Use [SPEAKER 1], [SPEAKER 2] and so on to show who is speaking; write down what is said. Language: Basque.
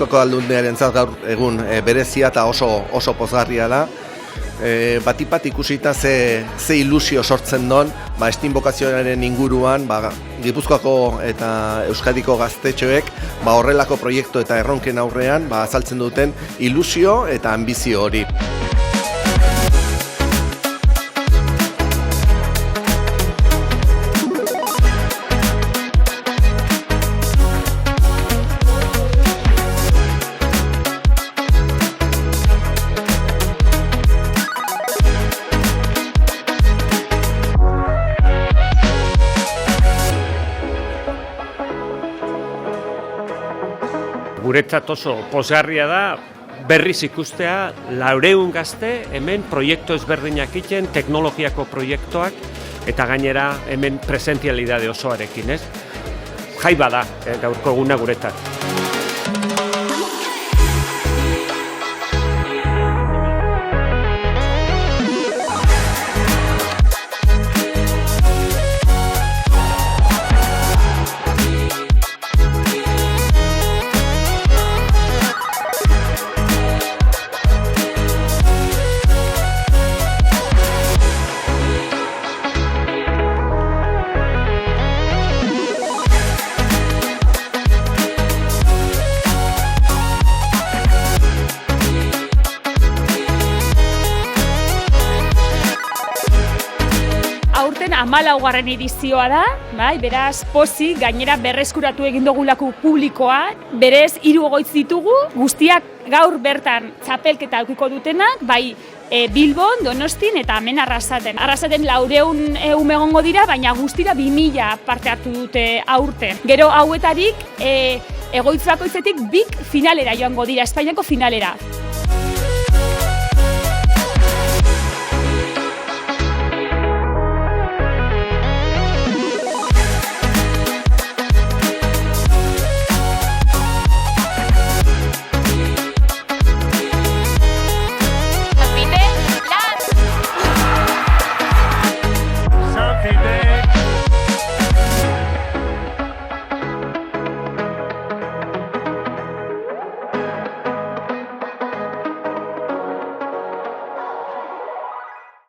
[SPEAKER 1] Gipuzkoako Aldundiarentzat gaur egun berezia eta oso pozgarria da. Batipat ikusita ze ilusio sortzen don, estinbokazioaren inguruan, Gipuzkoako eta Euskadiko gaztetxoek horrelako proiektu eta erronken aurrean azaltzen duten ilusio eta ambizio hori.
[SPEAKER 2] Guretzat oso pozgarria da berriz ikustea 400 gazte hemen proiektu ezberdinak egiten, teknologiako proiektuak eta gainera hemen presentzialidade osoarekin, ez? Jai bada gaurko eguna guretzat.
[SPEAKER 3] Aurten 14. edizioa da, beraz pozik, gainera berreskuratu egin dugulako publikoa, berez 3 egoitz ditugu, guztiak gaur bertan txapelketa aukiko dutenak, Bilbon, Donostin eta hemen Arrasaten. Arrasaten 400 ume egongo dira, baina guztira 2000 parte hartu dute aurten. Gero hauetarik egoitz bakoitzetik 2 finalera joango dira, Espainiako finalera.